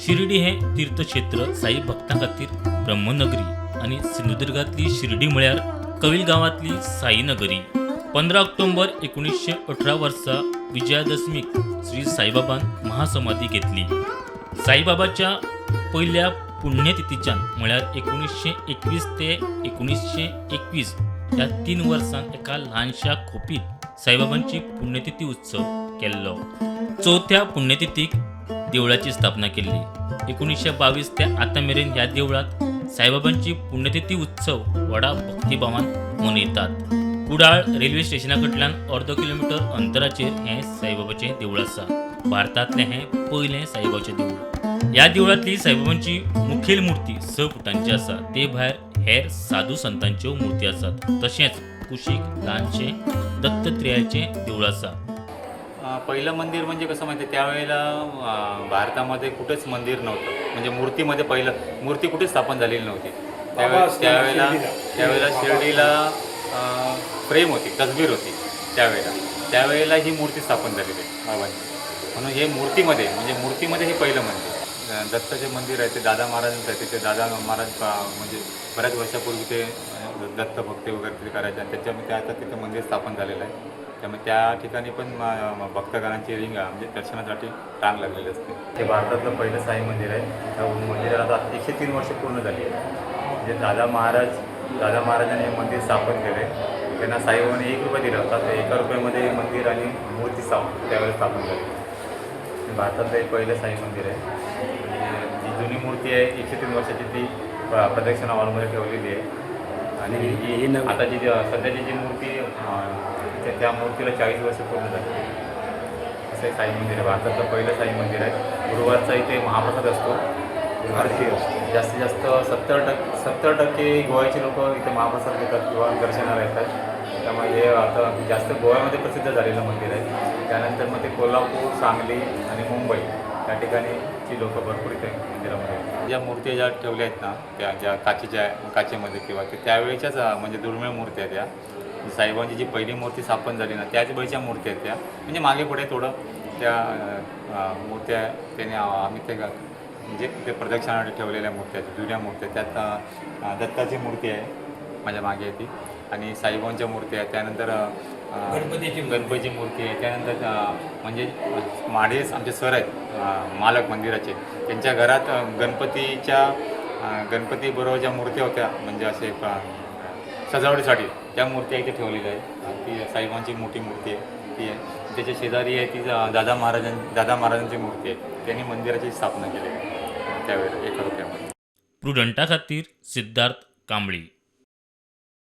शिर्डी हे तीर्थक्षेत्र साई भक्तां खातीर ब्रह्मनगरी आणि सिंधुदुर्गातली शिर्डी म्हळ्यार कवील गांवांतली साई नगरी. 15 ऑक्टोबर 1918 वर्सा विजयादशमीक श्री साईबाबान महासमाधी घेतली. साईबाबाच्या पहिल्या पुण्यतिथीच्यान म्हळ्यार 1921 ते 1921 या 3 वर्सांक एका ल्हानशा खोपीत साईबाबांची पुण्यतिथी उत्सव केल्लो. चौथ्या पुण्यतिथीक देवळाची स्थापना केल्ली. 1922 ते आतां मेरेन ह्या देवळात साईबाबांची पुण्यतिथी उत्सव व्हडा भक्तिभावान मनयतात. कुडाळ रेल्वे स्टेशना कडल्यान अर्द किलोमीटर अंतराचेर हें साईबाबाचें देवूळ आसा. भारतांतलें हें पयलें साईबाबाचें देवूळ. ह्या देवळांतली साईबाबांची मुखेल मूर्ती 6 फुटांची आसा. ते भायर हेर साधू संतांच्यो मूर्ती आसात. तशेंच कुशीक ल्हानशें दत्तात्रेयाचें देवूळ आसा. पहिलं मंदिर म्हणजे कसं माहिती आहे, त्यावेळेला भारतामध्ये कुठेच मंदिर नव्हतं. म्हणजे मूर्तीमध्ये पहिलं मूर्ती कुठेच स्थापन झालेली नव्हती. त्यावेळेला शिर्डीला प्रेम होती, तसबीर होती. त्यावेळेला ही मूर्ती स्थापन झालेली आहे बाबांची. म्हणून हे मूर्तीमध्ये हे पहिलं मंदिर. दत्ताचे मंदिर आहे ते दादा महाराजांचं आहे. ते दादा महाराज म्हणजे बऱ्याच वर्षापूर्वी ते दत्त भक्ती वगैरे ते करायचे आणि त्याच्यामध्ये आता तिथं मंदिर स्थापन झालेलं आहे. त्यामुळे त्या ठिकाणी पण भक्तगणांची म्हणजे दर्शनासाठी रांग लागलेली असते. हे भारतातलं पहिलं साई मंदिर आहे. त्या मंदिराला आता 103 वर्ष पूर्ण झाली आहे. म्हणजे दादा महाराजांनी हे मंदिर स्थापन केले. त्यांना साईबाबांनी 1 रुपया दिला होता. ते 1 रुपयामध्ये मंदिर आणि मूर्ती त्यावेळेस स्थापन झाली. भारतातलं हे पहिलं साई मंदिर आहे. जी जुनी मूर्ती आहे 103 वर्षाची ती प्रदक्षिणा हॉलमध्ये ठेवलेली आहे. आणि आता जी सध्याची जी मूर्ती त्या मूर्तीला 40 वर्ष पूर्ण झाली. असं साई मंदिर आहे. भारतातलं पहिलं साई मंदिर आहे. गुरुवारचा इथे महाप्रसाद असतो. आरती असतो. जास्तीत जास्त 70% गोव्याचे लोक इथे महाप्रसाद घेतात किंवा दर्शनाला येतात. त्यामुळे हे आता जास्त गोव्यामध्ये प्रसिद्ध झालेलं मंदिर आहे. त्यानंतर मग ते कोल्हापूर, सांगली आणि मुंबई या ठिकाणची लोक भरपूर इथे मंदिरामध्ये. ज्या मूर्त्या ज्या ठेवल्या आहेत ना, त्या ज्या काचेमध्ये किंवा ते त्यावेळेच्याच म्हणजे दुर्मिळ मूर्ती आहेत. त्या साईबाबांची जी पहिली मूर्ती स्थापन झाली ना, त्याच वेळच्या मूर्ती आहेत त्या. म्हणजे मागे पुढे थोडं त्या मूर्त्या त्याने आम्ही ते म्हणजे ते प्रदक्षिणासाठी ठेवलेल्या मूर्त्या आहेत, जुन्या मूर्त्या. त्यात दत्ताची मूर्ती आहे माझ्या मागे ती, आणि साईबाबांच्या मूर्ती आहेत. त्यानंतर गणपतीची मूर्ती आहे. त्यानंतर म्हणजे माढे आमचे सर आहेत मालक मंदिराचे, त्यांच्या घरात गणपतीबरोबर ज्या मूर्त्या होत्या म्हणजे असे सजावटीसाठी त्या मूर्त्या इथे ठेवलेल्या आहेत. ती साईबाबांची मोठी मूर्ती आहे ती आहे. त्याच्या शेजारी आहे ती दादा महाराजांची मूर्ती आहे. त्यांनी मंदिराची स्थापना केली त्यावेळेला 1 रुपयामध्ये. प्रुडंटा खातीर सिद्धार्थ कांबळी.